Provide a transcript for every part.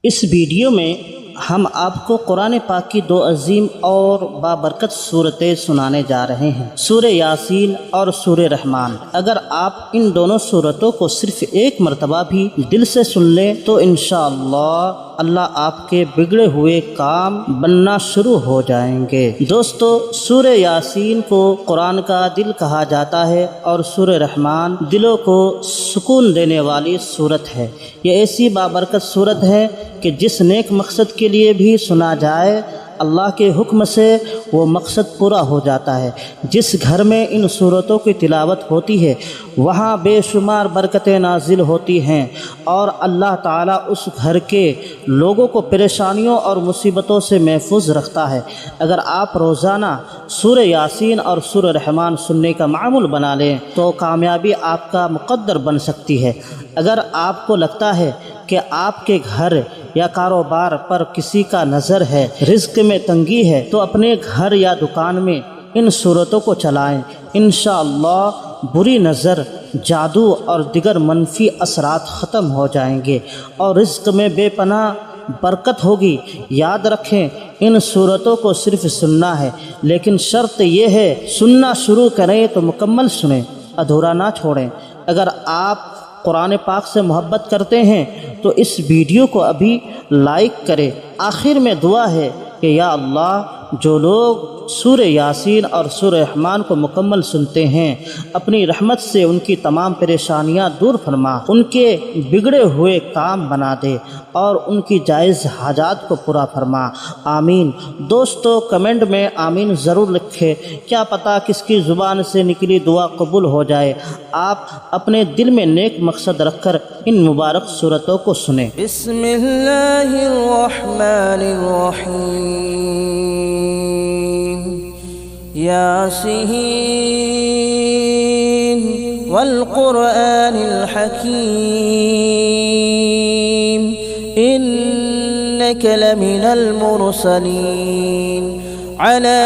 इस वीडियो में हम आपको कुरान पाक की दो अजीम और बाबरकत सूरतें सुनाने जा रहे हैं, सूरह यासीन और सूरह रहमान। अगर आप इन दोनों सूरतों को सिर्फ एक मरतबा भी दिल से सुन लें तो इंशाअल्लाह अल्लाह आपके बिगड़े हुए काम बनना शुरू हो जाएंगे। दोस्तों, सूरह यासीन को कुरान का दिल कहा जाता है और सूरह रहमान दिलों को सुकून देने वाली सूरत है। ये ऐसी बाबरकत सूरत है कि जिस नेक मकसद के लिए भी सुना जाए अल्लाह के हुक्म से वो मकसद पूरा हो जाता है। जिस घर में इन सूरतों की तिलावत होती है वहाँ बेशुमार बरकतें नाजिल होती हैं और अल्लाह ताला उस घर के लोगों को परेशानियों और मुसीबतों से महफूज रखता है। अगर आप रोज़ाना सूरह यासीन और सूरह रहमान सुनने का मामूल बना लें तो कामयाबी आपका मुक़द्दर बन सकती है। अगर आपको लगता है कि आपके घर या कारोबार पर किसी का नज़र है, रिज़्क़ में तंगी है, तो अपने घर या दुकान में इन सूरतों को चलाएं। इंशाअल्लाह बुरी नज़र, जादू और दिगर मनफी असरात ख़त्म हो जाएंगे और रिज़्क़ में बेपनाह बरकत होगी। याद रखें, इन सूरतों को सिर्फ सुनना है, लेकिन शर्त यह है सुनना शुरू करें तो मुकम्मल सुनें, अधूरा ना छोड़ें। अगर आप कुरान पाक से मोहब्बत करते हैं तो इस वीडियो को अभी लाइक करें। आखिर में दुआ है कि या अल्लाह, जो लोग सूरह यासीन और सूरह रहमान को मुकम्मल सुनते हैं अपनी रहमत से उनकी तमाम परेशानियां दूर फरमा, उनके बिगड़े हुए काम बना दे और उनकी जायज़ हाजात को पूरा फरमा। आमीन। दोस्तों, कमेंट में आमीन ज़रूर लिखें, क्या पता किसकी ज़ुबान से निकली दुआ कबूल हो जाए। आप अपने दिल में नेक मकसद रखकर इन मुबारक सूरतों को सुने। यासीन वल क़ुरआनिल हकीम इन्नका लमिनल मुरसलीन अला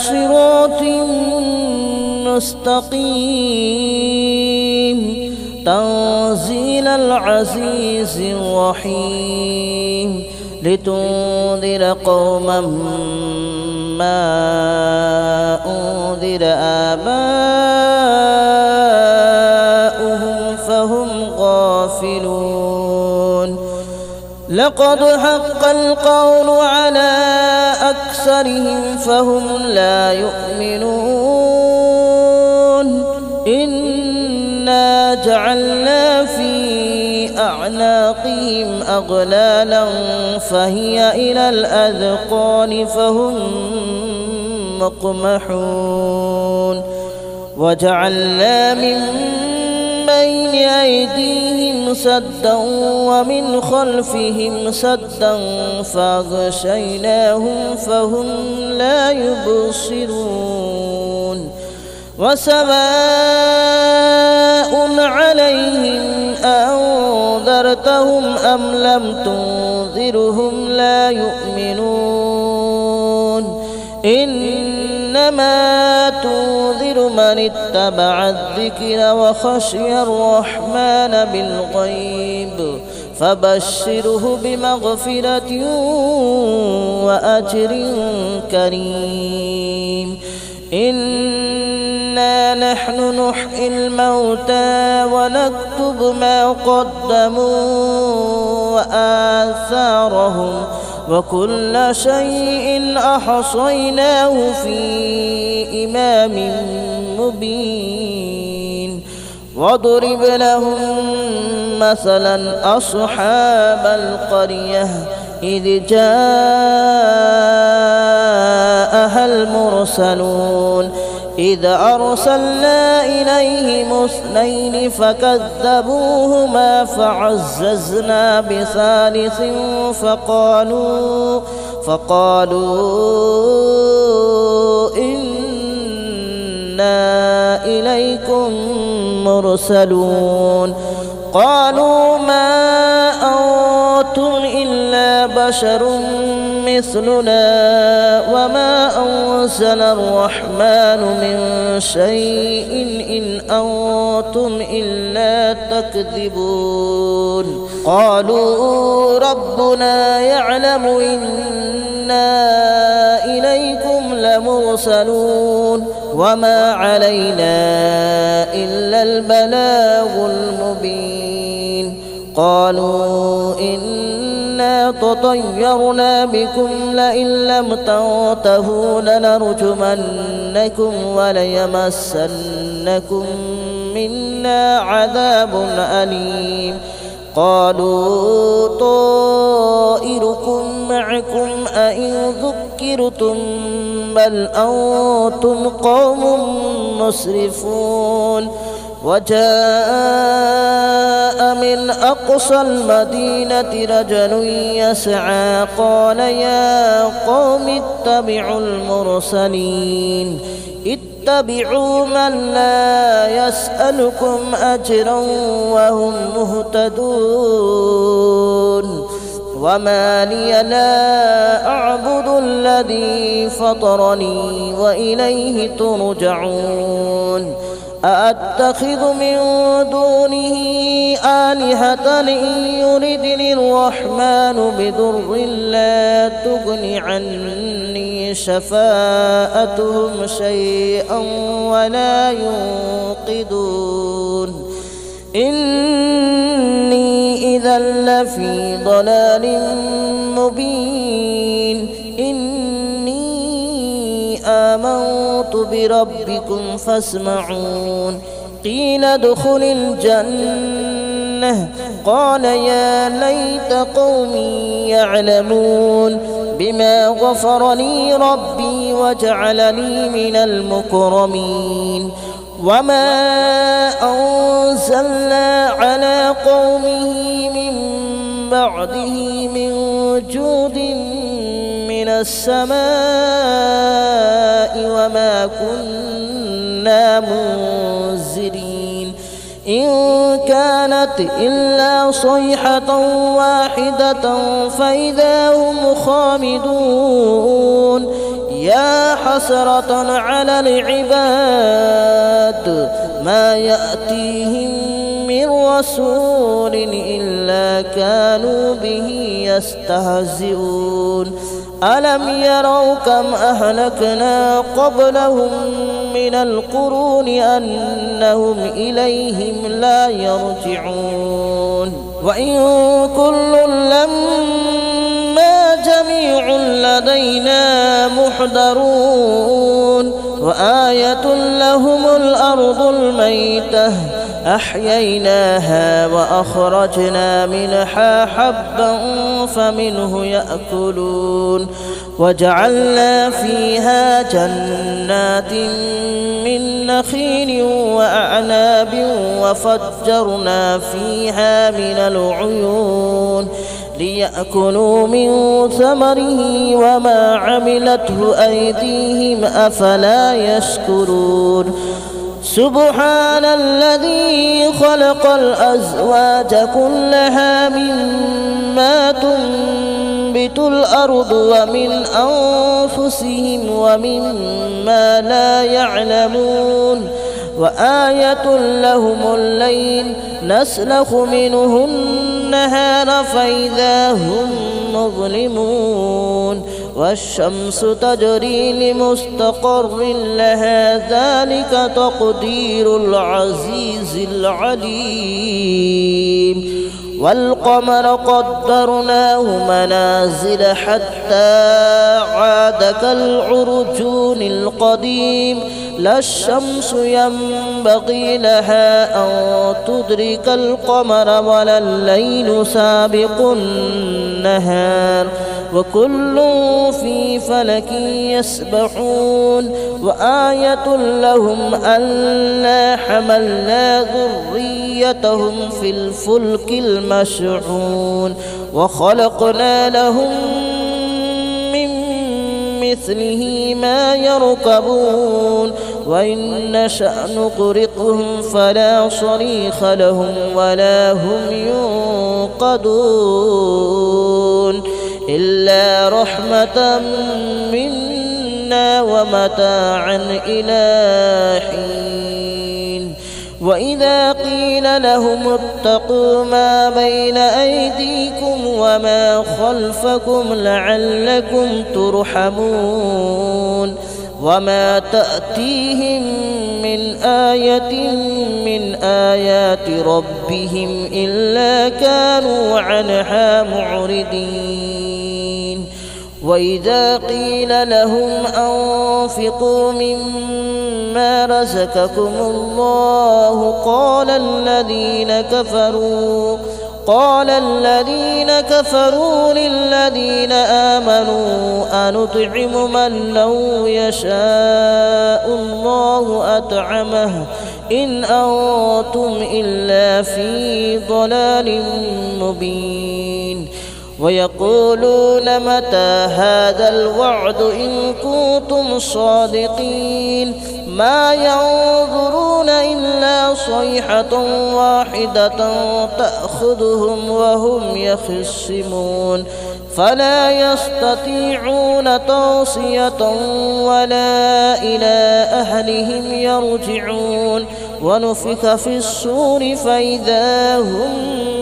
सिरातिन मुस्तक़ीम तंज़ीलल अज़ीज़िर रहीम लितुन्ज़िर क़ौमन मा उन्ज़िर आबाउहुम फहुम गाफ़िलून लक़द हक़्क़ल क़ौलु अला अक्सरिहिम फहुम ला युमिनून इन्ना जअलना फ़ी अअनाक़िहिम अग़लालन फ़हिय इलल अज़क़ान फ़हुम मुक़महून वजअलना मिन बैन अयदीहिम सद्दन वमिन ख़ल्फ़िहिम सद्दन फ़अग़शयनाहुम फ़हुम ला युबसिरून वसवाउन अलैहिम अअंज़रतहुम अम लम तुंज़िरहुम ला युमिनून इन्नमा तुंज़िर मन इत्तबअ अज़्ज़िक्र व ख़शिय अर्रहमान बिलग़ैब फबश्शिरहु बिमग़फ़िरतिन व अज्रिन करीम। इन्ना नहनु नुह्यिल मौता व नक्तुब मा क़द्दमू व आसारहुम व कुल्ल शैइन अहसयनाहु फ़ी इमामिन मुबीन वضرب لهم مثلا أصحاب القرية إذ جاءها المرسلون إذ أرسلنا إليهم اثنين فكذبوهما فعززنا بثالث فقالوا إنا إليكم مرسلون قالوا ما أنتم إلا بشر مثلنا وما أنزل الرحمن من شيء إن أنتم إلا تكذبون قالوا ربنا يعلم إنا إليكم لمرسلون وما علينا إلا البلاغ المبين. قالوا إنا تطيرنا بكم لئن لم تنتهوا لنرجمنكم وليمسنكم منا عذاب أليم. قالوا طائركم معكم أئن ذكرتم بل أنتم قوم مسرفون. وجاء من أقصى المدينة رجل يسعى قال يا قوم اتبعوا المرسلين اتبعوا من لا يسألكم أجرا وهم مهتدون. وما لي لا أعبد الذي فطرني وإليه ترجعون. أأتخذ من دونه آلهة إن يردني الرحمن بضر لا تغن عني شفاءتهم شيئا ولا ينقذون. إني إذا لفي ضلال مبين. آمنت بربكم فاسمعون. قيل ادخل الجنة قال يا ليت قومي يعلمون بما غفر لي ربي وجعلني من المكرمين. وما أنزلنا على قومه من بعده من جود من السماء وما كنا منزلين. إن كانت إلا صيحة واحدة فإذا هم خامدون. يا حسرة على العباد ما يأتيهم من رسول إلا كانوا به يستهزئون. ألم يروا كم أهلكنا قبلهم من القرون أنهم إليهم لا يرجعون. وإن كل لما جميع لدينا محضرون. وآية لهم الأرض الميتة أحييناها وأخرجنا منها حبا فمنه يأكلون. وجعلنا فيها جنات من نخيل وأعناب وفجرنا فيها من العيون ليأكلوا من ثمره وما عملته أيديهم أفلا يشكرون. سبحان الذي خلق الأزواج كلها مما تنبت الأرض ومن أنفسهم ومما لا يعلمون. وآية لهم الليل نسلخ منه النهار فإذا هم مظلمون. والشمس تجري لمستقر لها ذلك تقدير العزيز العليم. والقمر قدرناه منازل حتى عاد كالعرجون القديم. لا الشمس ينبغي لها أن تدرك القمر ولا الليل سابق النهار وكل في فلك يسبحون. وآية لهم ألا حملنا ذريتهم في الفلك المشحون وخلقنا لهم من مثله ما يركبون. وإن نشأ نغرقهم فلا صريخ لهم ولا هم ينقذون إلا رحمة منا ومتاعا إلى حين. وإذا قيل لهم اتقوا ما بين أيديكم وما خلفكم لعلكم ترحمون وما تأتيهم من آية من آيات ربهم إلا كانوا عنها معرضين وإذا قيل لهم أنفقوا مما رزقكم الله قال الذين كفروا للذين آمنوا أنطعم من لو يشاء الله أطعمه إن أنتم إلا في ضلال مبين ويقولون متى هذا الوعد إن كنتم صادقين ما ينظرون إلا صيحة واحدة تأخذهم وهم يخصمون فلا يستطيعون توصية ولا إلى أهلهم يرجعون ونفخ في الصور فإذا هم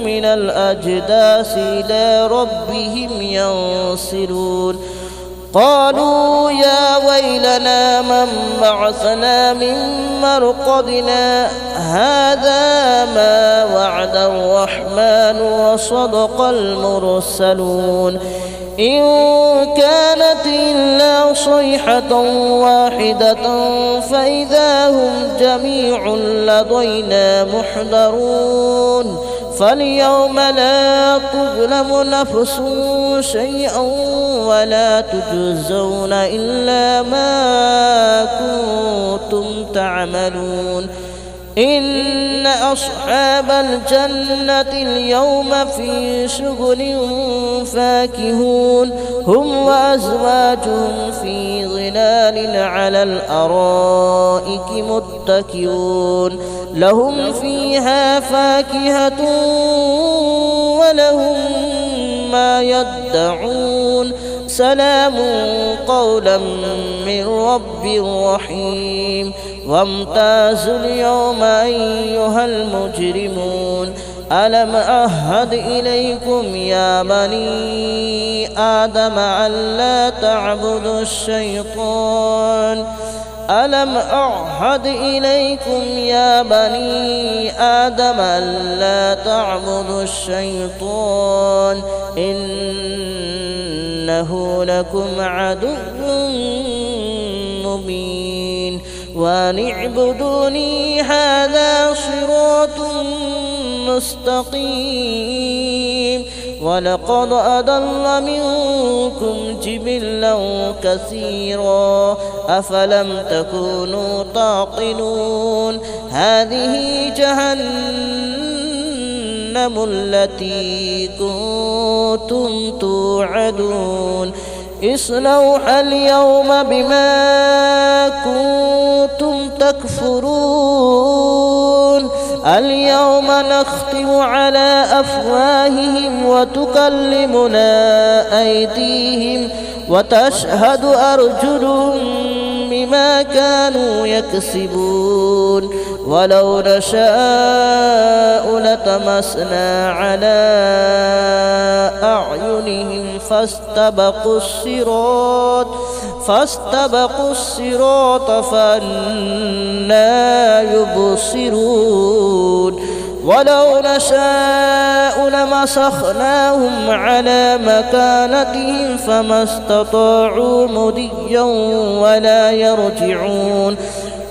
من الأجداث إلى ربهم ينسلون قالوا يا ويلنا من بعثنا من مرقدنا هذا ما وعد الرحمن وصدق المرسلون إن كانت إلا صيحة واحدة فإذا هم جميع لدينا محضرون فاليوم لا تظلم نفس شيئا ولا تجزون إلا ما كنتم تعملون إن أصحاب الجنة اليوم في شغل فاكهون هم وأزواجهم في ظلال على الأرائك متكئون لهم فيها فاكهة ولهم ما يدعون سلام قولا من رب رحيم وامتازوا اليوم أيها المجرمون ألم أعهد إليكم يا بني آدم ألا تعبدوا الشيطان ألم أعهد إليكم يا بني آدم ألا تعبدوا الشيطان إنه لكم عدو مبين وأن اعبدوني هذا صراط مستقيم ولقد أضل منكم جبلا كثيرا أفلم تكونوا تعقلون هذه جهنم التي كنتم توعدون اصلوها اليوم بما كنتم تكفرون اليوم نختم على أفواههم وتكلمنا أيديهم وتشهد أرجلهم بما كانوا يكسبون ولو نشاء لطمسنا على أعينهم فاستبقوا الصراط فأنى يبصرون ولو نشاء لمسخناهم على مكانتهم فما استطاعوا مضيا ولا يرجعون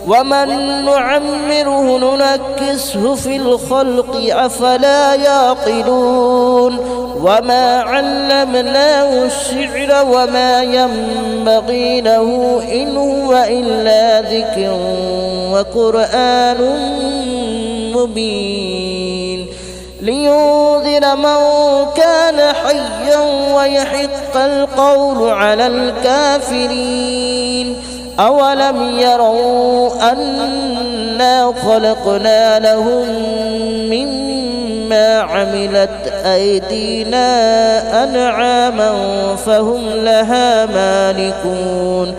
ومن نعمره ننكسه في الخلق أفلا يعقلون وما علمناه الشعر وما ينبغي له إن هو إلا ذكر وقرآن مبين لينذر من كان حيا ويحق القول على الكافرين أولم يروا أنا خلقنا لهم مما عملت أيدينا أنعاما فهم لها مالكون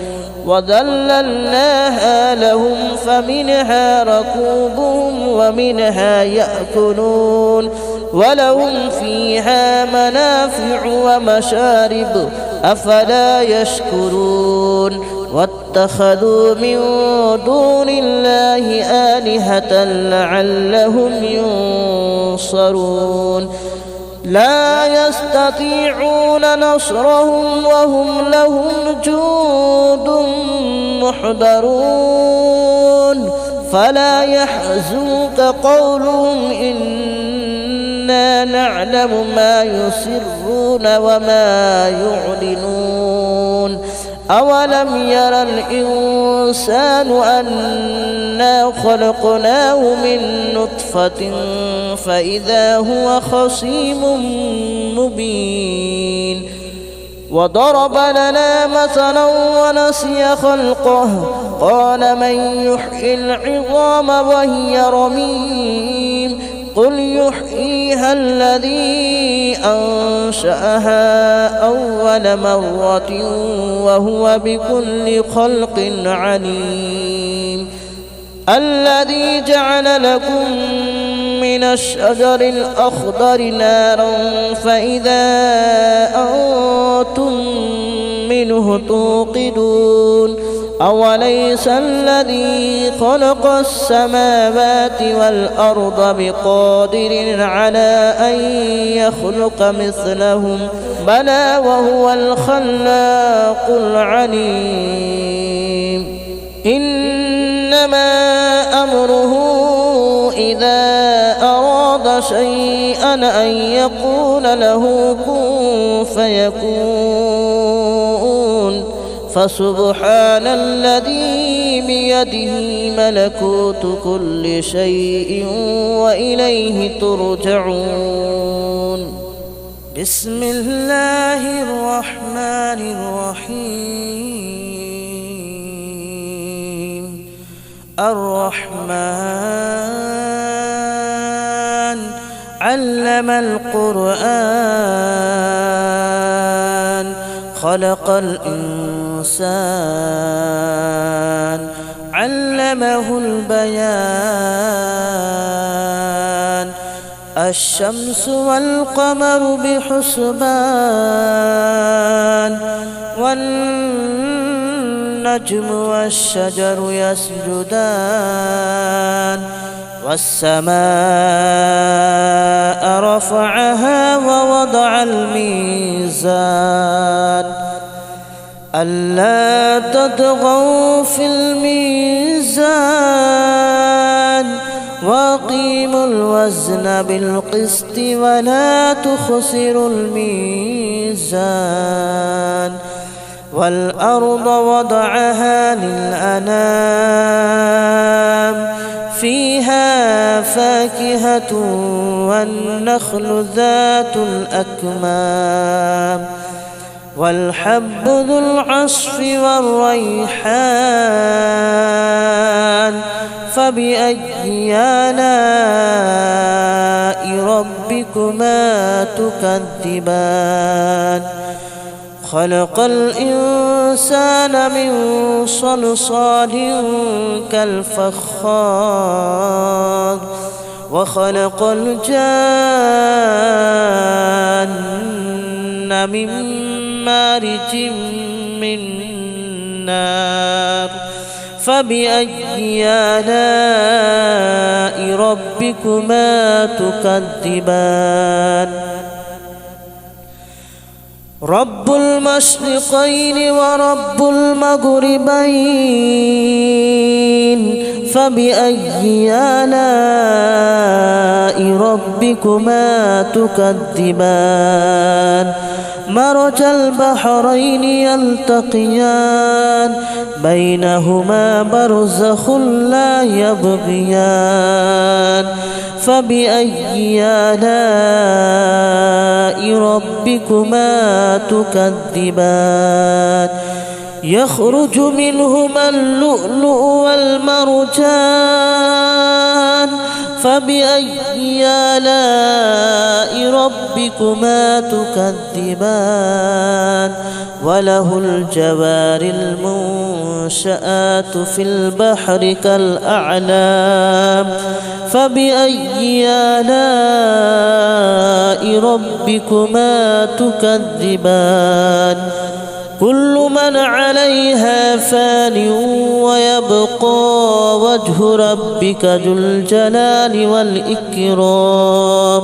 وذللناها لهم فمنها ركوبهم ومنها يأكلون ولهم فيها منافع ومشارب أفلا يشكرون واتخذوا من دون الله آلهة لعلهم ينصرون لا يستطيعون نصرهم وهم لهم جند محضرون فلا يحزنك قولهم إنا نعلم ما يسرون وما يعلنون أولم ير الإنسان أنا خلقناه من نطفة فإذا هو خصيم مبين وضرب لنا مثلا ونسي خلقه قال من يحيي العظام وهي رميم قل يحييها الذي أنشأها أول مرة وهو بكل خلق عليم الذي جعل لكم من الشجر الأخضر نارا فإذا أنتم منه توقدون أوليس الذي خلق السماوات والأرض بقادر على أن يخلق مثلهم بلى وهو الخلاق العليم إنما أمره إذا أراد شيئا أن يقول له كن فيكون فسبحان الذي بيده ملكوت كل شيء وإليه ترجعون بسم الله الرحمن الرحيم الرحمن علم القرآن خلق الإنسان علمه البيان الشمس والقمر بحسبان والنجم والشجر يسجدان والسماء رفعها ووضع الميزان ألا تطغوا في الميزان وأقيموا الوزن بالقسط ولا تخسروا الميزان والأرض وضعها للأنام فيها فاكهة والنخل ذات الأكمام والحب ذو العصف والريحان فبأي آلاء ربكما تكذبان خلق الإنسان من صلصال كالفخار وخلق الجان من مارج من نار فبأي آلاء ربكما تكذبان رب المشرقين ورب المغربين فبأي آلاء ربكما تكذبان مرج البحرين يلتقيان بينهما برزخ لا يبغيان فبأي آلاء ربكما تكذبان يخرج منهما اللؤلؤ والمرجان فبأي آلاء ربكما تكذبان وله الجوار المنشآت في البحر كالأعلام فبأي آلاء ربكما تكذبان كل من عليها فان ويبقى وجه ربك ذو الجلال والإكرام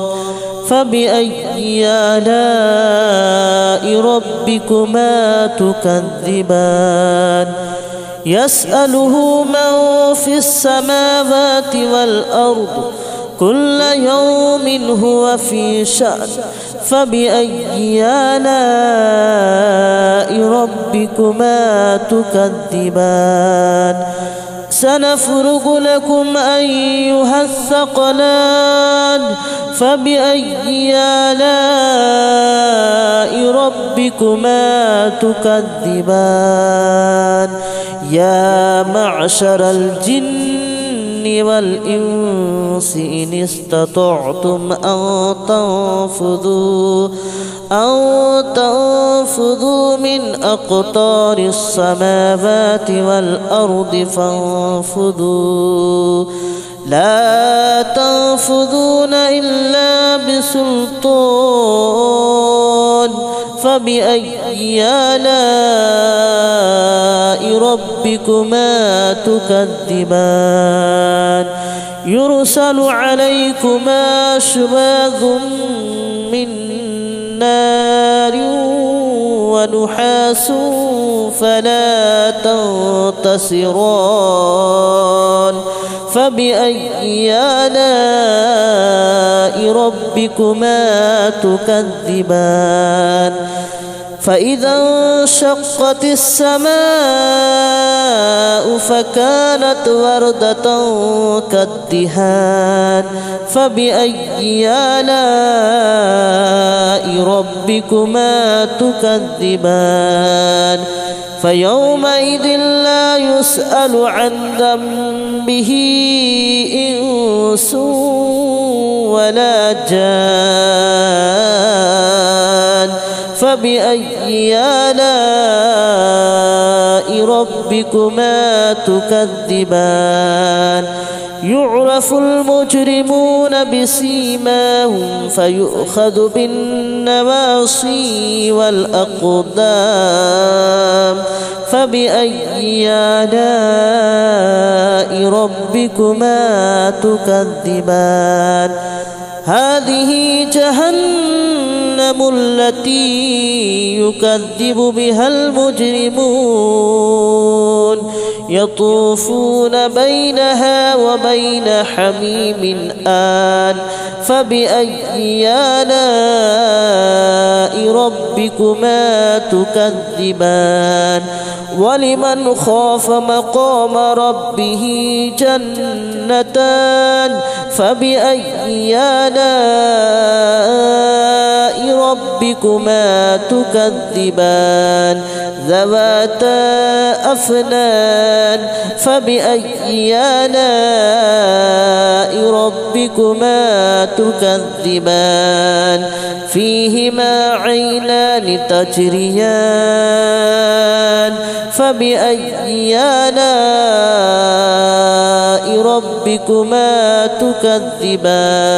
فبأي آلاء ربكما تكذبان يسأله من في السماوات والأرض كل يوم هو في شأن فبأي آلاء ربكما تكذبان سنفرغ لكم أيها الثقلان فبأي آلاء ربكما تكذبان يا معشر الجن والإنس إن استطعتم أن تنفذوا من أقطار السماوات والأرض فانفذوا لا تنفذون إلا بسلطان فبأي آلاء ربكما تكذبان يرسل عليكما شواظ من نار ونحاس فلا تنتصران فبأي آلاء ربكما تكذبان فإذا انشقت السماء فكانت وردة كالدهان فبأي آلاء ربكما تكذبان فيومئذ لا يسأل عن ذنبه إنس ولا جان فبأي آلاء ربكما تكذبان يعرف المجرمون بسيماهم فيؤخذ بالنواصي والأقدام فبأي آلاء ربكما تكذبان هذه جهنم التي يكذب بها المجرمون يطوفون بينها وبين حميم آن فبأي آلاء ربكما تكذبان ولمن خاف مقام ربه جنتان فبأي آلاء ربكما تكذبان ذواتا أفنان فبأي آلاء ربكما تكذبان فيهما عينان تجريان فبأي آلاء ربكما تكذبان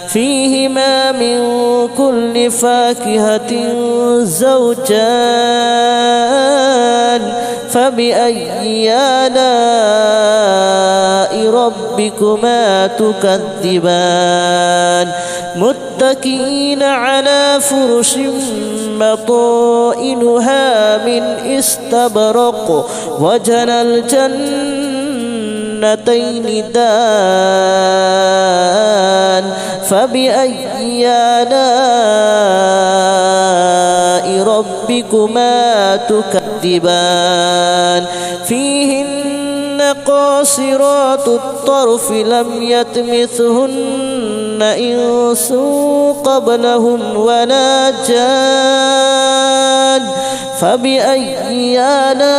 فيهما من كل فاكهة زوجان فبأي آلاء ربكما تكذبان متكئين على فرش بطائنها من استبرق وجنى الجنتين دان فبأي آلاء ربكما تكذبان فيهن قاصرات الطرف لم يطمثهن إنس قبلهم ولا جان فبأي آلاء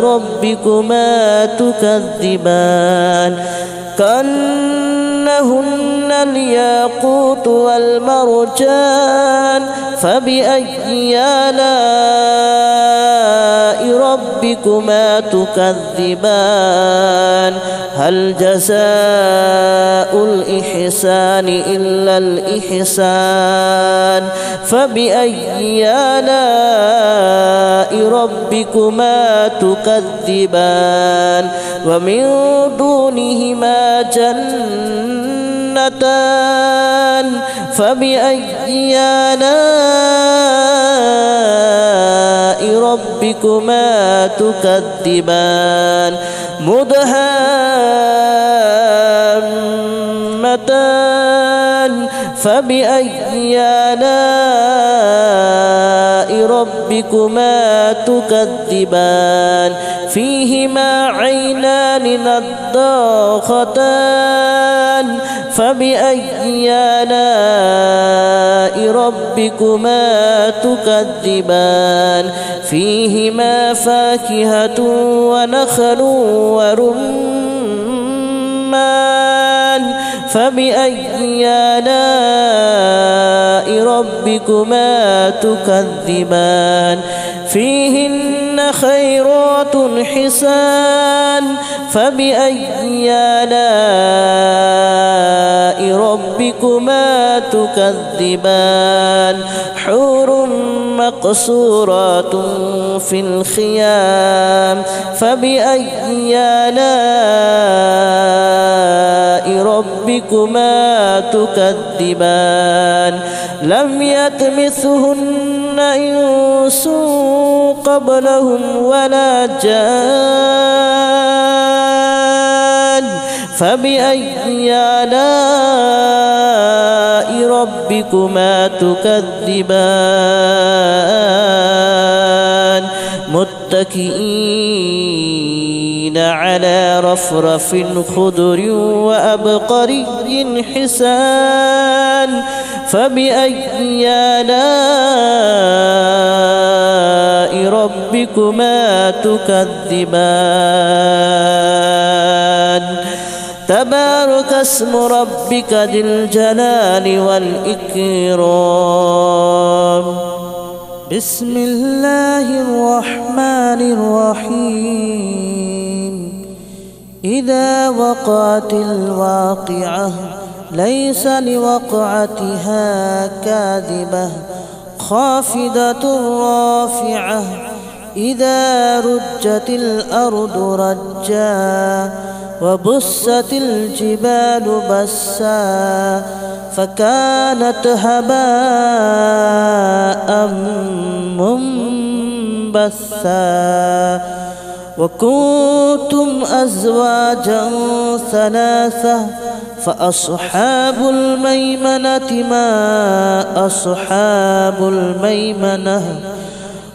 ربكما تكذبان كأنهن الياقوت والمرجان فبأي آلاء ربكما تكذبان هل جزاء الإحسان إلا الإحسان فبأي آلاء ربكما تكذبان ومن دونهما جنتان فبأي آلاء ربكما تكذبان مدهامتان فبأي آلاء ربكما تكذبان فيهما عينان نضاختان فبأي آلاء ربكما تكذبان فيهما فاكهة ونخل ورمان فبأي آلاء ربكما تكذبان فيهن خيرات حسان فبأي آلاء ربكما تكذبان حور مقصورات في الخيام فبأي آلاء ربكما تكذبان لم يطمثهن إنس قبلهم ولا جان فبأي آلاء ربكما تكذبان متكئين على رفرف خضر وأبقري حسان فبأي آلاء ربكما تكذبان تبارك اسم ربك ذي الجلال والإكرام بسم الله الرحمن الرحيم إذا وقعت الواقعة ليس لوقعتها كاذبة خافضة رافعة إذا رجت الأرض رجا وبست الجبال بسا فكانت هباء منبثا وكنتم أزواجا ثلاثة فأصحاب الميمنة ما أصحاب الميمنة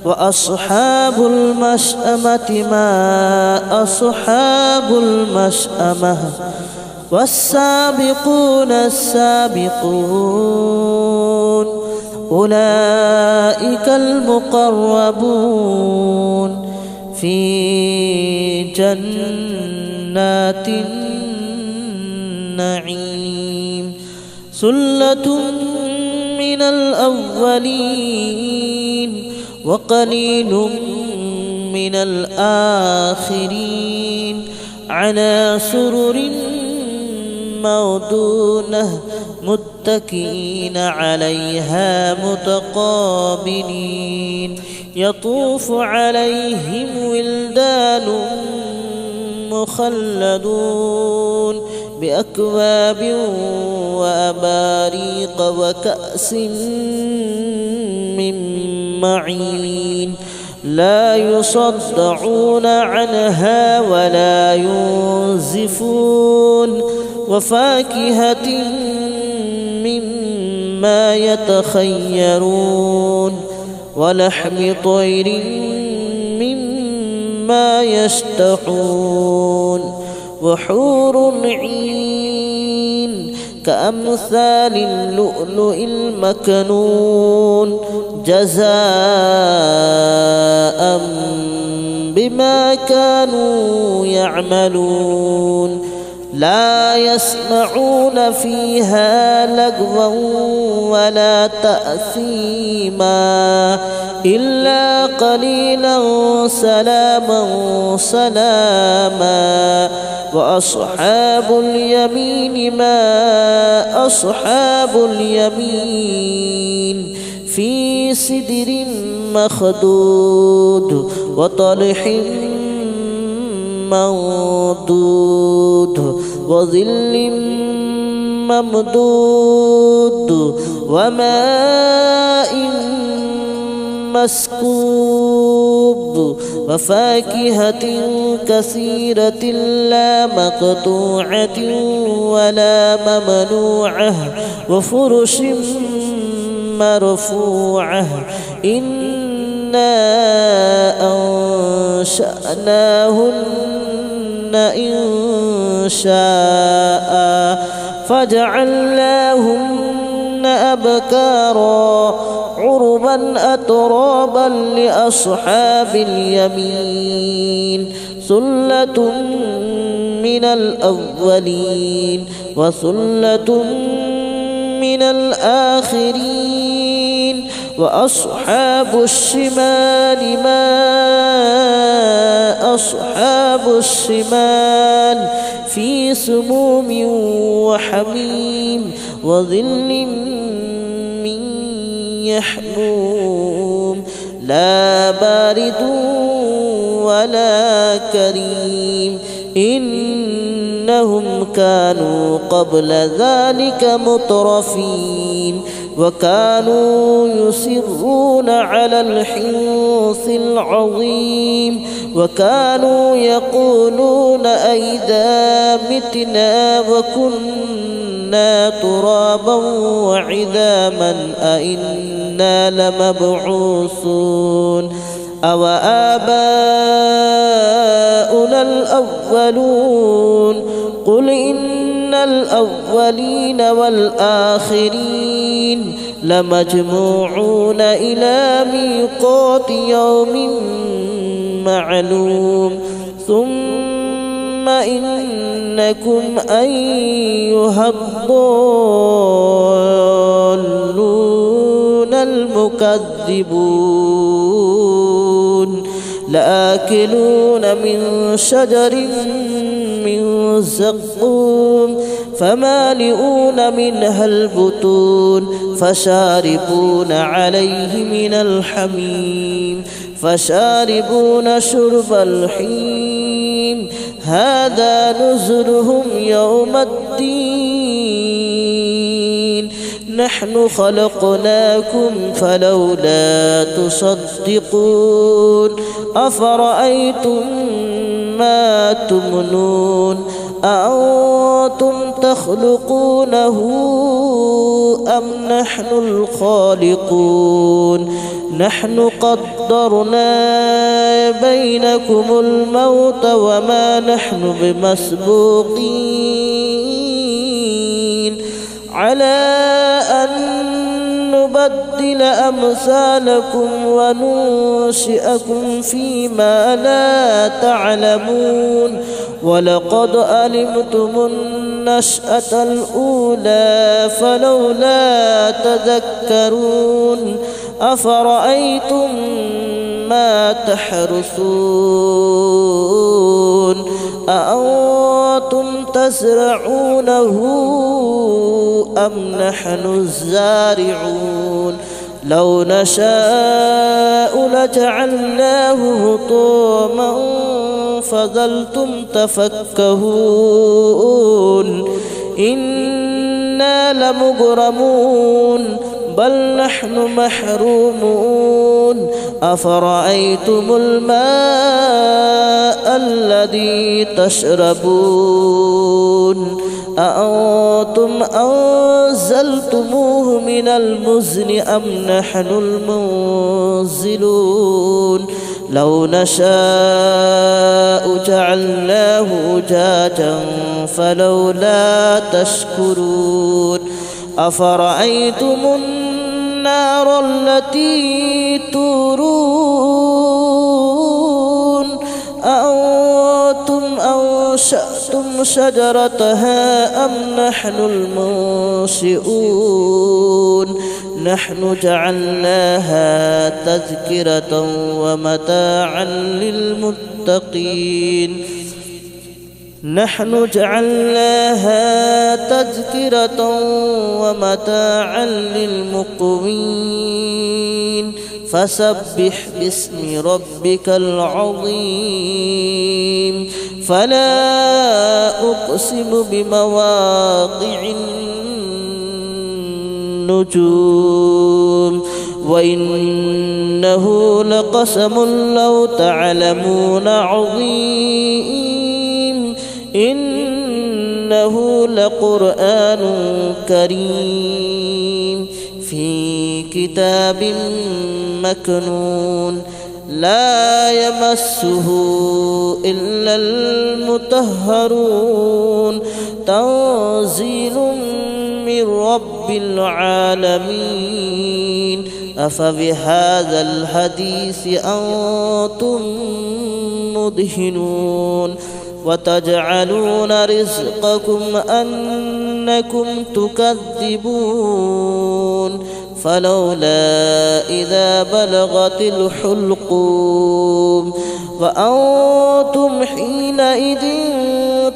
وأصحاب المشأمة ما أصحاب المشأمة والسابقون السابقون أولئك المقربون في جنات النعيم ثلة من الأولين وقليل من الآخرين على سرر موضونة متكئين عليها متقابلين يطوف عليهم ولدان مخلدون بأكواب وأباريق وكأس من معين لا يصدعون عنها ولا ينزفون وفاكهة مما يتخيرون ولحم طير مما يشتهون وحور عين كأمثال اللؤلؤ المكنون جزاء بما كانوا يعملون لا يسمعون فيها لغوا ولا تأثيما إلا قليلا سلاما سلاما وأصحاب اليمين ما أصحاب اليمين في سدر مخدود وطلح منضود وظل ممدود وماء مسكوب وفاكهة كثيرة لا مقطوعة ولا ممنوعة وفرش مرفوعة إنا أنشأناهن إن شاء فجعلناهن أبكارا عربا أترابا لأصحاب اليمين ثلة من الأولين وثلة من الآخرين وأصحاب الشمال ما أصحاب الشمال في سموم وحميم وظل من يحموم لا بارد ولا كريم إنهم كانوا قبل ذلك مترفين وكانوا يصرون على الحنث العظيم وكانوا يقولون أئذا متنا وكنا ترابا وعظاما أئنا لمبعوثون أو آباؤنا الأولون قل إن الأولين والآخرين لمجموعون إلى ميقات يوم معلوم ثم إنكم أيها الضالون المكذبون لآكلون من شجر من زقوم فمالئون منها البطون فشاربون عليه من الحميم فشاربون شرب الحميم هذا نزلهم يوم الدين نحن خلقناكم فلولا تصدقون أفرأيتم ما تمنون أأنتم تخلقونه أم نحن الخالقون نحن قدرنا بينكم الموت وما نحن بمسبوقين على أن نبدل أمثالكم وننشئكم فيما لا تعلمون ولقد علمتم النشأة الأولى فلولا تذكرون أفرأيتم ما تحرثون أأنتم تزرعونه أم نحن الزارعون لو نشاء لجعلناه هطاما فظلتم تفكهون إنا لمغرمون بل نحن محرومون أفرأيتم الماء الذي تشربون أأنتم أنزلتموه من المزن أم نحن المنزلون لو نشاء جعلناه أجاجا فلولا تشكرون أفرأيتم النار التي تورون أنشأتم شجرتها أم نحن المنشئون نحن جعلناها تذكرة ومتاعا للمتقين نحن جعلناها تذكرة ومتاعا للمقوين فسبح باسم ربك العظيم فلا أقسم بمواقع النجوم وإنه لقسم لو تعلمون عظيم إنه لقرآن كريم في كتاب مكنون لا يمسه إلا المطهرون تنزيل من رب العالمين أفبهذا الحديث أنتم مدهنون وتجعلون رزقكم أنكم تكذبون فلولا إذا بلغت الحلقوم وأنتم حينئذ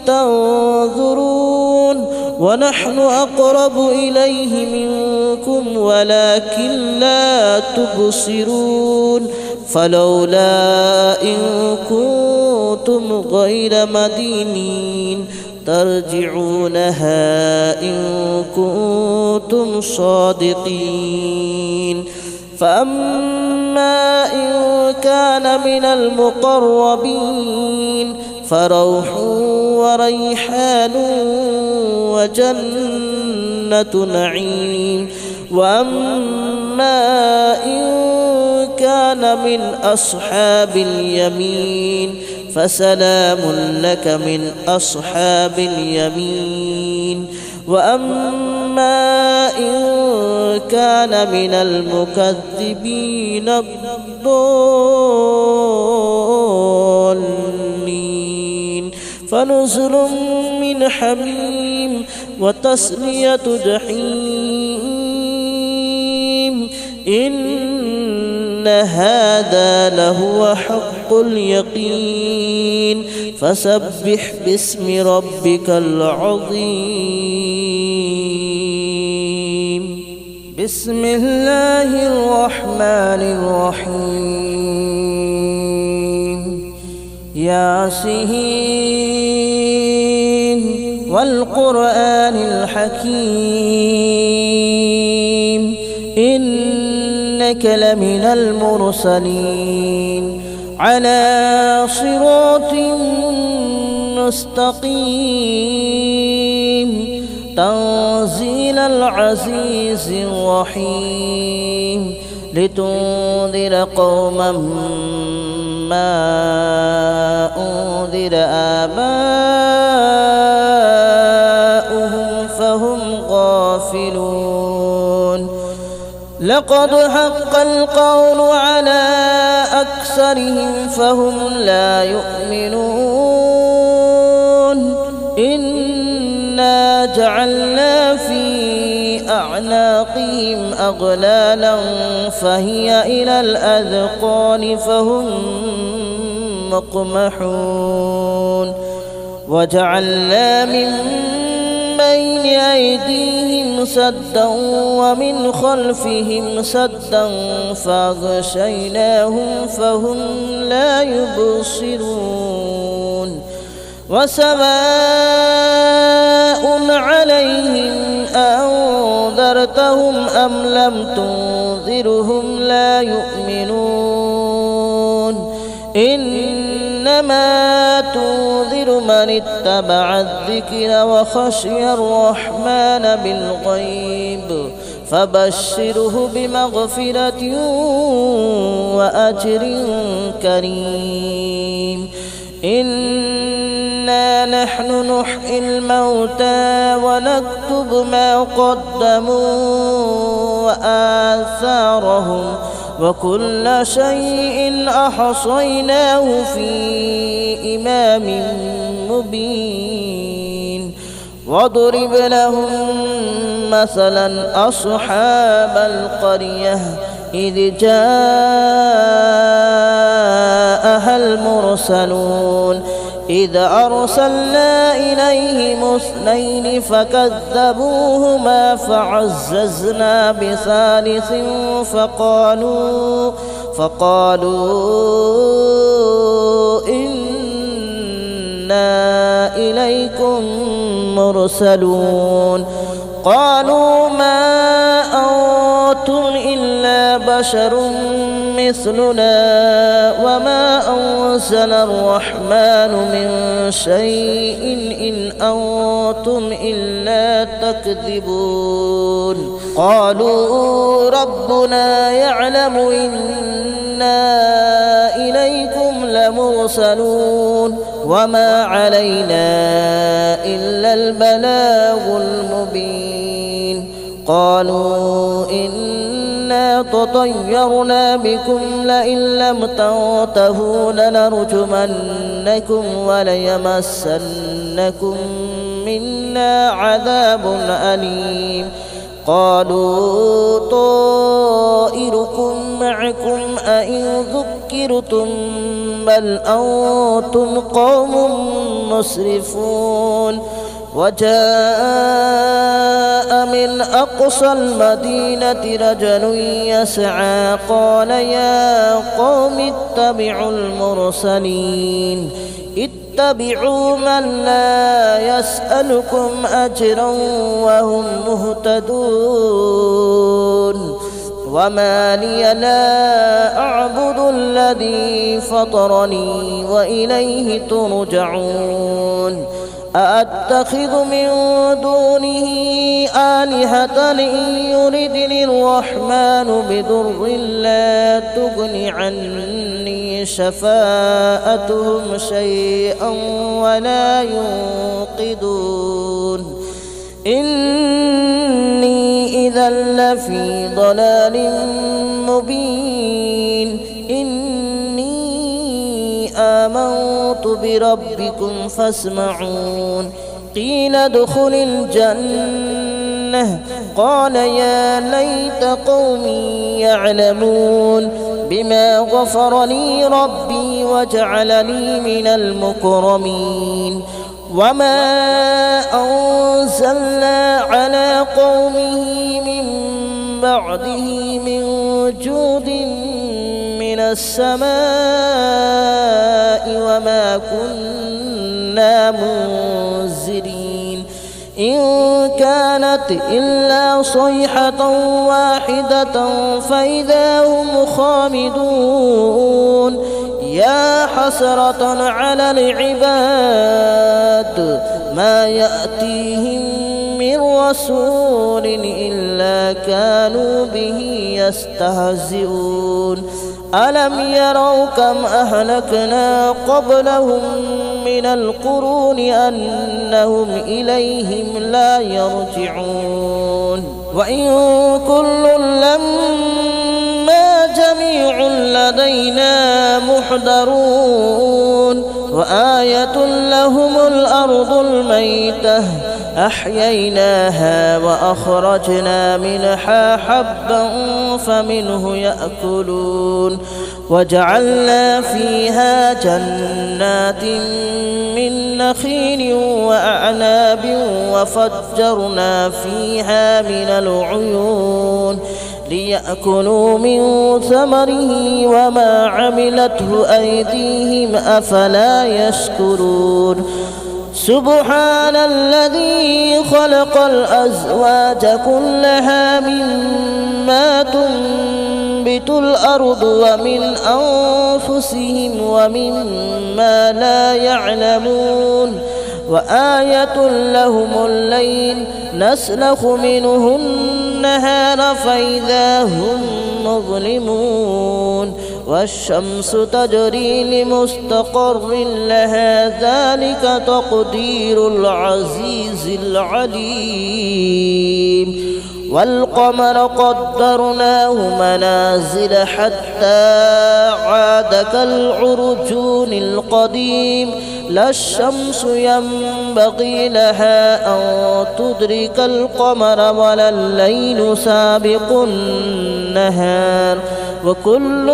تنظرون ونحن أقرب إليه منكم ولكن لا تبصرون فلولا إن كنتم غير مدينين ترجعونها إن كنتم صادقين فأما إن كان من المقربين فروح وريحان وجنة نعيم وأما إن كان من أصحاب اليمين فسلام لك من أصحاب اليمين وأما إن كان من المكذبين الضالين فنزل من حميم وتصلية جحيم إن هذا لهو حق اليقين فسبح باسم ربك العظيم بسم الله الرحمن الرحيم ياسين والقرآن الحكيم إنك لمن المرسلين على صراط مستقيم تنزيل العزيز الرحيم لتنذر قوما ما أنذر آباؤهم فهم غافلون لقد حق القول على أكثرهم فهم لا يؤمنون إنا جعلنا في أعناقهم أغلالا فهي إلى الأذقان فهم مقمحون وجعلنا من بين أيديهم سدا ومن خلفهم سدا فأغشيناهم فهم لا يبصرون وسواء عليهم أنذرتهم أم لم تنذرهم لا يؤمنون إنما تنذر من اتبع الذكر وخشي الرحمن بالغيب فبشره بمغفرة وأجر كريم إنا نحن نحيي الموتى ونكتب ما قدموا وآثارهم وكل شيء أحصيناه في إمام مبين واضرب لهم مثلا أصحاب القرية إذ جاءها المرسلون إذ أرسلنا إليهم اثنين فكذبوهما فعززنا بثالث فقالوا إنا إليكم مرسلون قالوا ما أنتم إلا بشر مثلنا وما أنزل الرحمن من شيء إن أنتم إلا تكذبون قالوا ربنا يعلم إنا إليكم لمرسلون وما علينا إلا البلاغ المبين قالوا إنا تطيرنا بكم لئن لم تنتهوا لنرجمنكم وليمسنكم منا عذاب أليم قالوا طائركم معكم أئن ذكرتم بل أنتم قوم مسرفون وجاء من أقصى المدينة رجل يسعى قال يا قوم اتبعوا المرسلين اتبعوا من لا يسألكم أجرا وهم مهتدون وما لي لا أعبد الذي فطرني وإليه ترجعون أأتخذ من دونه آلهة إن يردني الرحمن بضر لا تغن عني شفاءتهم شيئا ولا ينقذون إني إذا لفي ضلال مبين آمنت بربكم فاسمعون قيل ادخل الجنة قال يا ليت قومي يعلمون بما غفر لي ربي وجعلني من المكرمين وما أنزلنا على قومه من بعده من جود من السماء وما كنا منزلين إن كانت إلا صيحة واحدة فإذا هم خامدون يا حسرة على العباد ما يأتيهم من رسول إلا كانوا به يستهزئون ألم يروا كم أهلكنا قبلهم من القرون أنهم إليهم لا يرجعون وإن كل لما جميع لدينا محضرون وآية لهم الأرض الميتة أحييناها وأخرجنا منها حبا فمنه يأكلون وجعلنا فيها جنات من نخيل وأعناب وفجرنا فيها من العيون ليأكلوا من ثمره وما عملته أيديهم أفلا يشكرون سبحان الذي خلق الأزواج كلها مما تنبت الأرض ومن أنفسهم ومما لا يعلمون وآية لهم الليل نسلخ منه النهار فإذا هم مظلمون والشمس تجري لمستقر لها ذلك تقدير العزيز العليم والقمر قدرناه منازل حتى عاد كالعرجون القديم لا الشمس ينبغي لها أن تدرك القمر ولا الليل سابق النهار وكل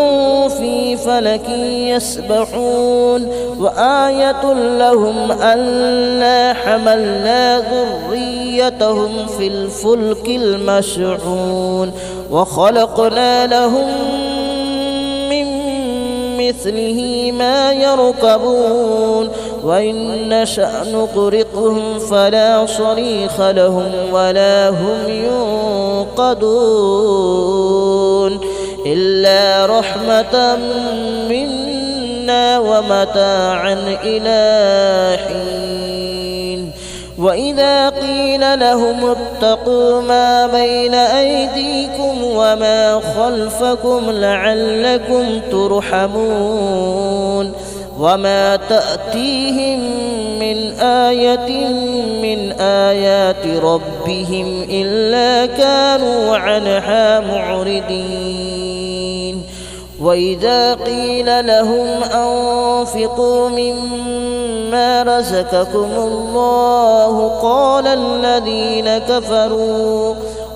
في فلك يسبحون وآية لهم ألا حملنا ذريتهم في الفلك المشحون وخلقنا لهم من مثله ما يركبون وإن نشأ نغرقهم فلا صريخ لهم ولا هم ينقذون إلا رحمة منا ومتاعا إلى حين وإذا قيل لهم اتقوا ما بين أيديكم وما خلفكم لعلكم ترحمون وما تأتيهم من آية من آيات ربهم إلا كانوا عنها معرضين وإذا قيل لهم أنفقوا مما رزقكم الله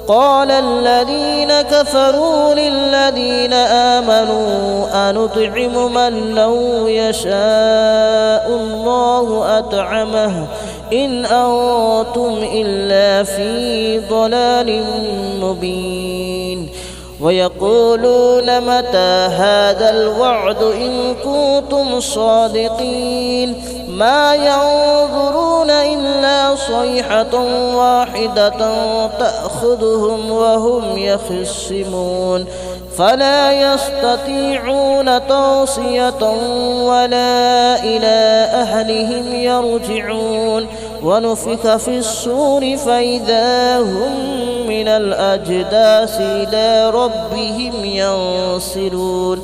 قال الذين كفروا للذين آمنوا أنطعم من لو يشاء الله أطعمه إن أنتم إلا في ضلال مبين ويقولون متى هذا الوعد إن كنتم صادقين ما ينظرون إلا صيحة واحدة تأخذهم وهم يخصمون فلا يستطيعون توصية ولا إلى أهلهم يرجعون ونفخ في الصور فإذا هم من الأجداث إلى ربهم ينسلون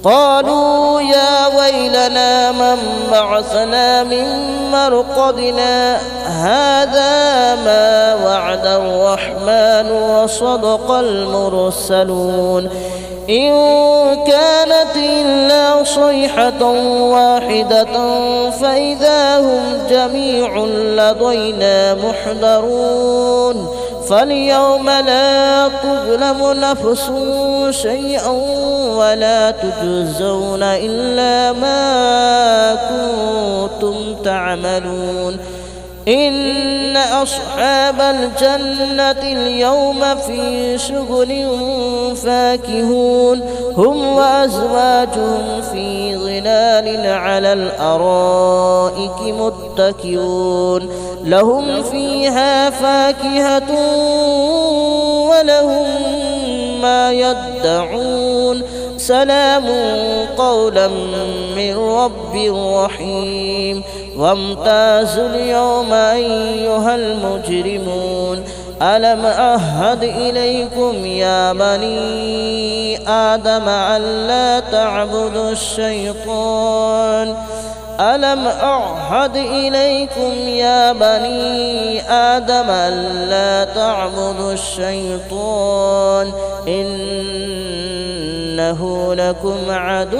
قالوا يا ويلنا من بعثنا من مرقدنا هذا ما وعد الرحمن وصدق المرسلون إن كانت إلا صيحة واحدة فإذا هم جميع لدينا محضرون فاليوم لا تظلم نفس شيئا ولا تجزون إلا ما كنتم تعملون إن أصحاب الجنة اليوم في شغل فاكهون هم وأزواجهم في ظلال على الأرائك متكئون لهم فيها فاكهة ولهم ما يدعون سلام قولا من رب رحيم وامتازوا اليوم أيها المجرمون ألم أعهد إليكم يا بني آدم ألا تعبدوا الشيطان ألم أعهد إليكم يا بني آدم ألا تعبدوا الشيطان إنه لكم عدو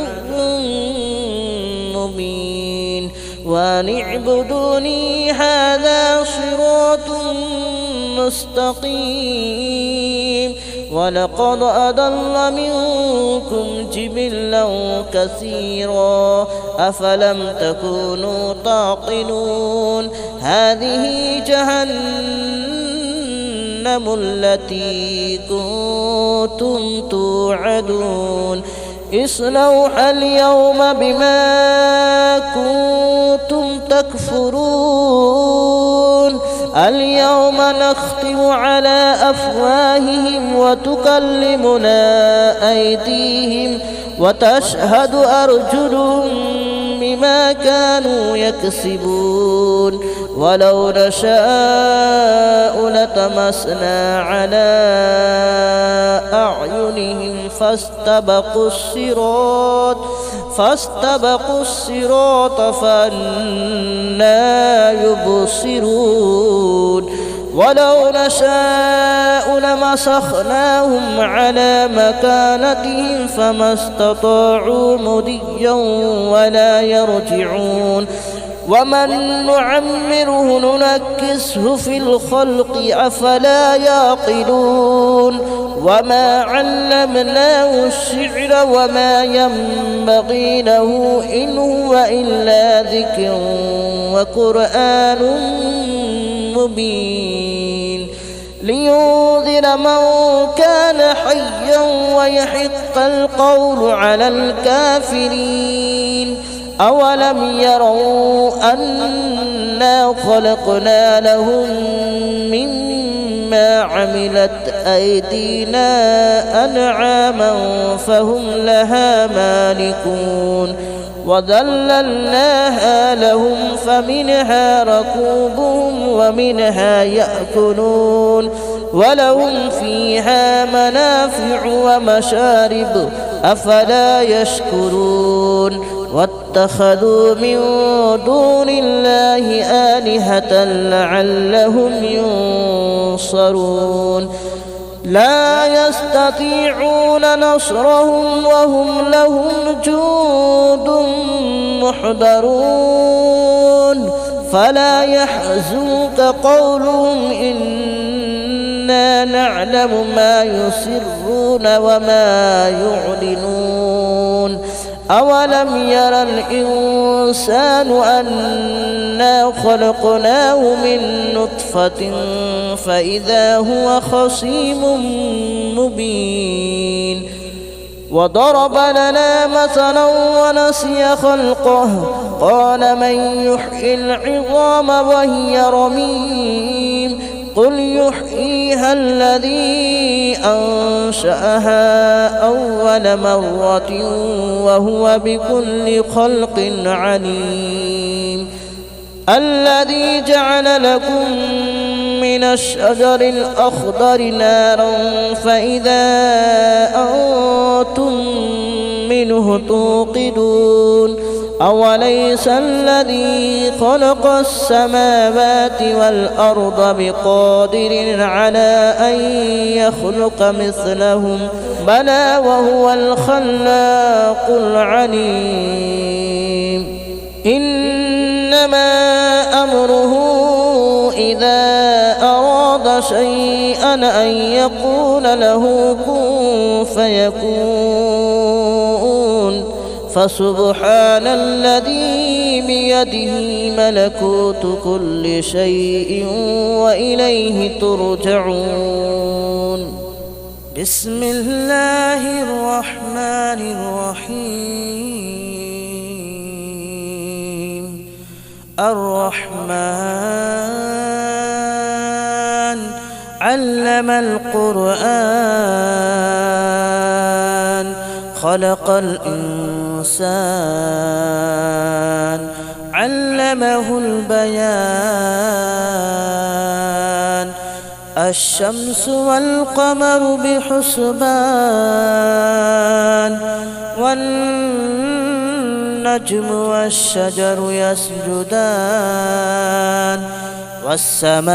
مبين وأن اعبدوني هذا صراط مستقيم ولقد أضل منكم جبلا كثيرا أفلم تكونوا تعقلون هذه جهنم التي كنتم توعدون اصلوها اليوم بما كنتم تكفرون اليوم نختم على أفواههم وتكلمنا أيديهم وتشهد أرجلهم بما كانوا يكسبون ولو نشاء لطمسنا على أعينهم فاستبقوا الصراط فأنى يبصرون ولو نشاء لمسخناهم على مكانتهم فما استطاعوا مضيا ولا يرجعون ومن نعمره ننكسه في الخلق أفلا يعقلون وما علمناه الشعر وما ينبغي له إن هو إلا ذكر وقرآن مبين لينذر من كان حيا ويحق القول على الكافرين أولم يروا أنا خلقنا لهم مما عملت أيدينا أنعاما فهم لها مالكون وذللناها لهم فمنها ركوبهم ومنها يأكلون ولهم فيها منافع ومشارب أفلا يشكرون واتخذوا من دون الله آلهة لعلهم ينصرون لا يستطيعون نصرهم وهم لهم جند محضرون فلا يحزنك قولهم إنا نعلم ما يسرون وما يعلنون أولم ير الإنسان أنا خلقناه من نطفة فإذا هو خصيم مبين وضرب لنا مثلا ونسي خلقه قال من يحيي العظام وهي رميم قل يحييها الذي أنشأها أول مرة وهو بكل خلق عليم الذي جعل لكم من الشجر الأخضر نارا فإذا أنتم منه توقدون أوليس الذي خلق السماوات والأرض بقادر على أن يخلق مثلهم بلى وهو الخلاق العليم إنما أمره إذا أراد شيئا أن يقول له كن فيكون فسبحان الذي بيده ملكوت كل شيء وإليه ترجعون بسم الله الرحمن الرحيم الرحمن علم القرآن خلق الإنسان علمه البيان الشمس والقمر بحسبان والنجم والشجر يسجدان والسماء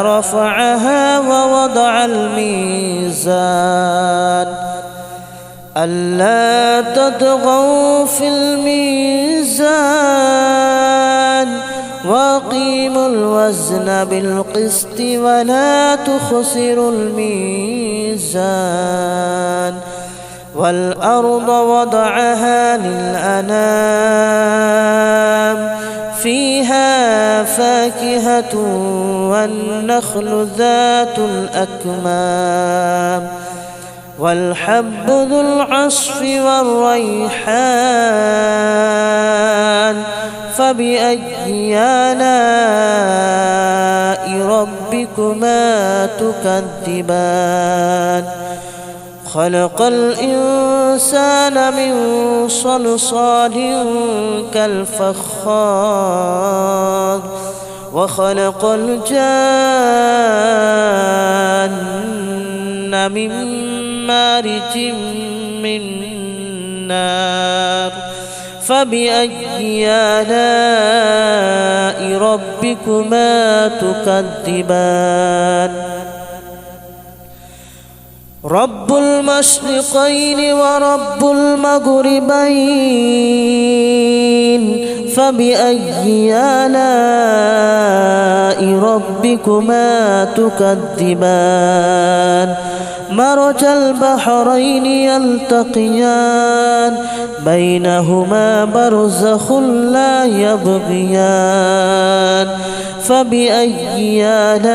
رفعها ووضع الميزان ألا تطغوا في الميزان وأقيموا الوزن بالقسط ولا تخسروا الميزان والأرض وضعها للأنام فيها فاكهة والنخل ذات الأكمام والحب ذو العصف والريحان فبأي آلاء ربكما تكذبان خلق الإنسان من صلصال كالفخار وخلق الجان من مارج من نار فبأي آلاء ربكما تكذبان رب المشرقين ورب المغربين فبأي آلاء ربكما تكذبان مرج البحرين يلتقيان بينهما برزخ لا يبغيان فبأي آلاء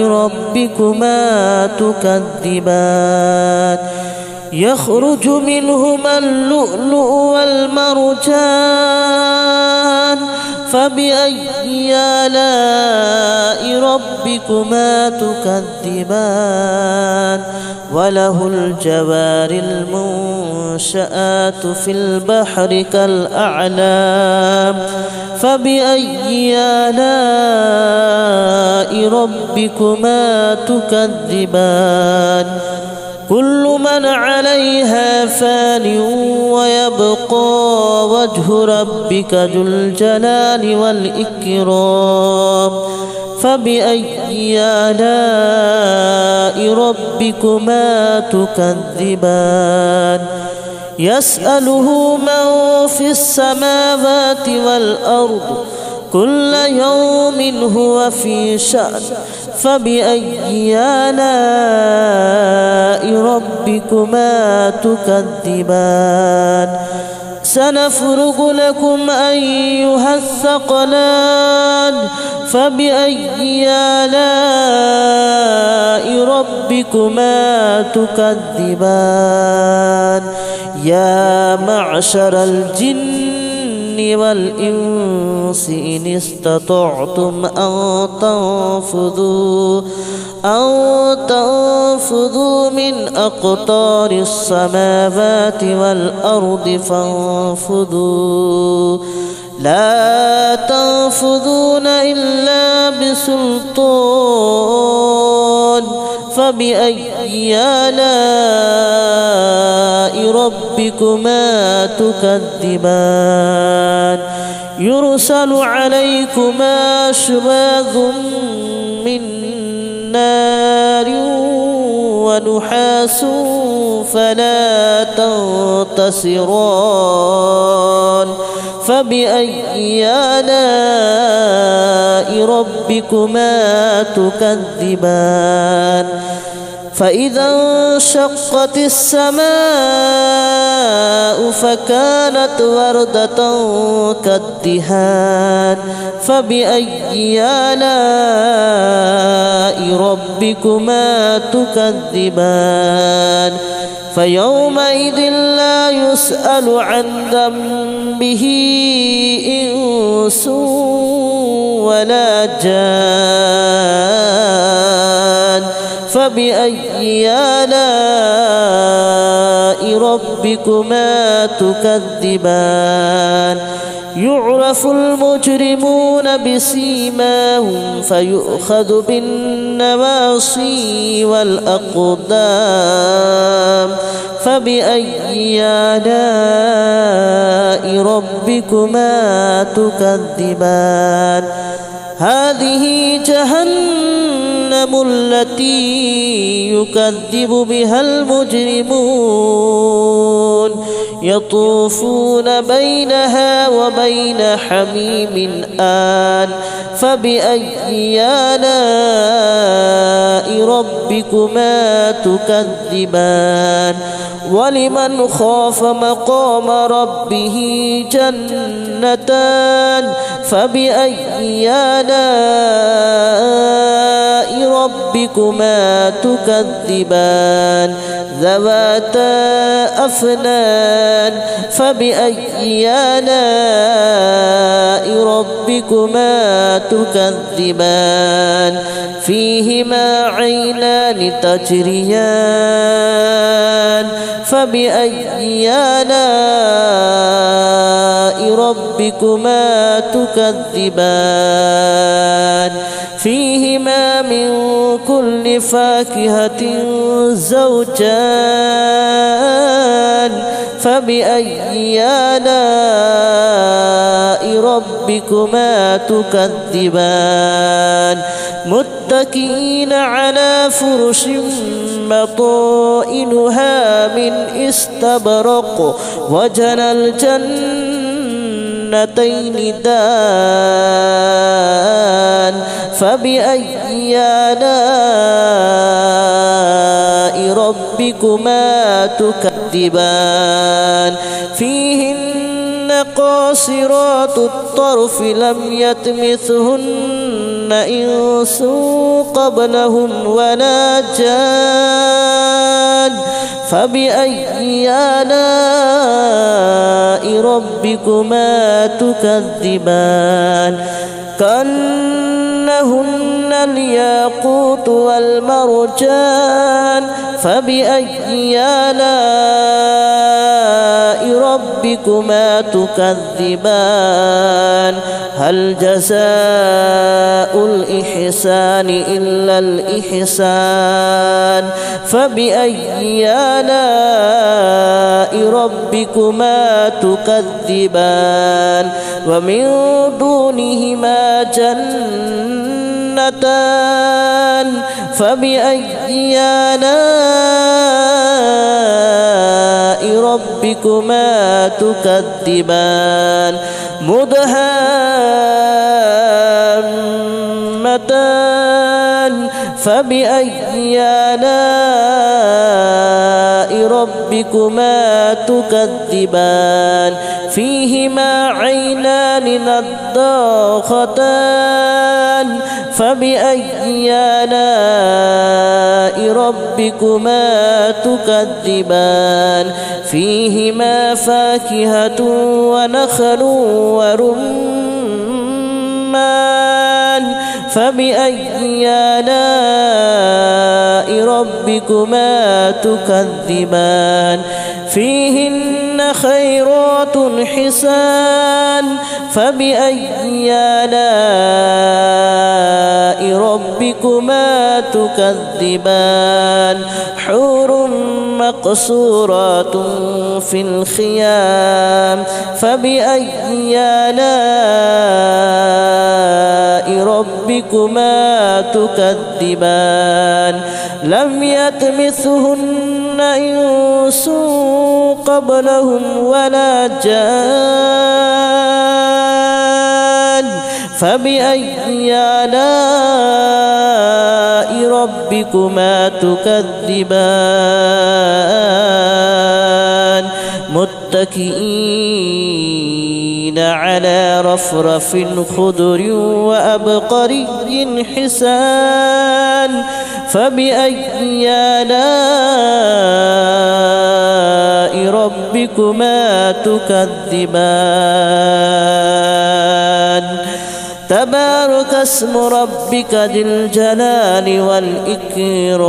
ربكما تكذبان يخرج منهما اللؤلؤ والمرجان فبأي آلاء ربكما تكذبان وله الجوار المنشآت في البحر كالأعلام فبأي آلاء ربكما تكذبان كل من عليها فان ويبقى وجه ربك ذو الجلال والإكرام فبأي آلاء ربكما تكذبان يسأله من في السماوات والأرض كل يوم هو في شأن فبأي آلاء ربكما تكذبان سنفرغ لكم أيها الثقلان فبأي آلاء ربكما تكذبان يا معشر الجن والإنس إن استطعتم أن تنفذوا من أقطار السماوات والأرض فانفذوا لا تنفذون إلا بسلطان فبأي آلاء ربكما تكذبان يرسل عليكما شواظ من نار ونحاس فلا تنتصران فبأي آلاء ربكما تكذبان فإذا انشقت السماء فكانت وردة كالدهان فبأي آلاء ربكما تكذبان فيومئذ لا يسأل عن ذنبه إنس ولا جان فبأي آلاء ربكما تكذبان يعرف المجرمون بسيماهم فيؤخذ بالنواصي والأقدام فبأي آلاء ربكما تكذبان هذه جهنم التي يكذب بها المجرمون يطوفون بينها وبين حميم آن فبأي آلاء ربكما تكذبان ولمن خاف مقام ربه جنتان فبأي آلاء ربكما تكذبان ذواتا أفنان فبأي آلاء ربكما تكذبان فيهما عينان تجريان فبأي آلاء ربكما تكذبان فيهما من كل فاكهة زوجان فبأي آلاء ربكما تكذبان متكئين على فرش بطائنها من استبرق وجنى الجنتين دان فبأي آلاء ربكما تكذبان فيهن قاصرات الطرف لم يطمثهن إنس قبلهم ولا جان فبأي آلاء ربكما تكذبان كأنهن الياقوت والمرجان فبأي آلاء ربكما تكذبان هل جزاء الإحسان إلا الإحسان فبأي آلاء ربكما تكذبان ومن دونهما جنتان فبأي آلاء ربكما تكذبان مدهامتان فبأي آلاء ربكما تكذبان فيهما عينان نضاختان فبأي آلاء ربكما تكذبان فيهما فاكهة ونخل ورمان فبأي آلاء ربكما تكذبان فيهن خيرات حسان فبأي آلاء ربكما تكذبان حور مقصورات في الخيام فبأي آلاء ربكما تكذبان لم يطمثهن إنس قبلهم ولا جان فبأي آلاء ربكما تكذبان متكئين على رفرف خضر وأبقري حسان فبأي آلاء ربكما تكذبان تبارك اسم ربك ذي الجلال والإكرام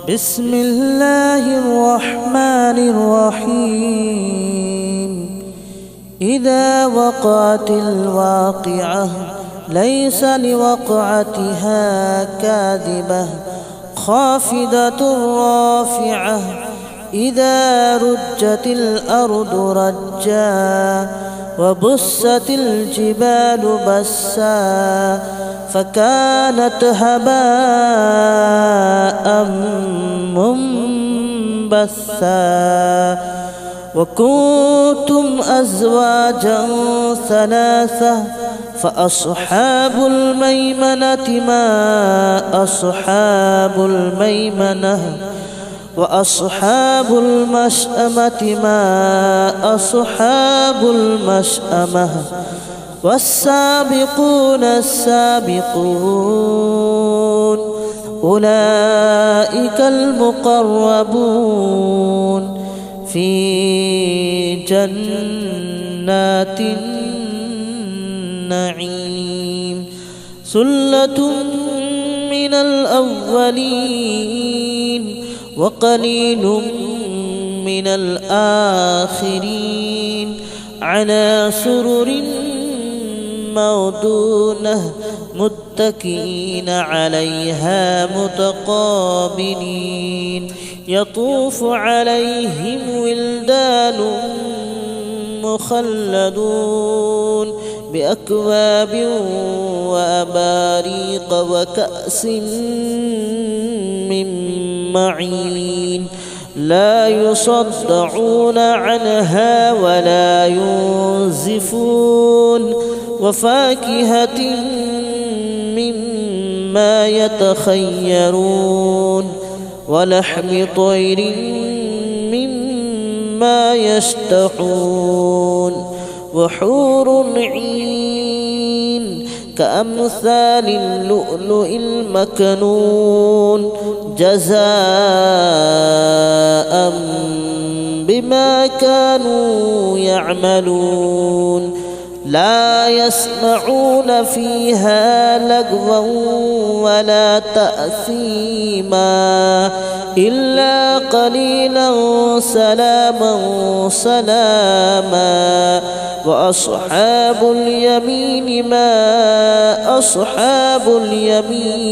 بسم الله الرحمن الرحيم إذا وقعت الواقعة ليس لوقعتها كاذبة خافضة رافعة إذا رجت الأرض رجا وبست الجبال بسا فكانت هباء منبثا وكنتم أزواجا ثلاثة فأصحاب الميمنة ما أصحاب الميمنة وأصحاب المشأمة ما أصحاب المشأمة والسابقون السابقون أولئك المقربون في جنات النعيم ثلة من الأولين وقليل من الآخرين على سرر موضونة متكئين عليها متقابلين يطوف عليهم ولدان مخلدون بأكواب وأباريق وكأس من معين لا يصدعون عنها ولا ينزفون وفاكهة مما يتخيرون ولحم طير مما يشتهون وحور عين كأمثال اللؤلؤ المكنون جزاء بما كانوا يعملون لا يسمعون فيها لغوا ولا تأثيما إلا قليلا سلاما وأصحاب اليمين ما أصحاب اليمين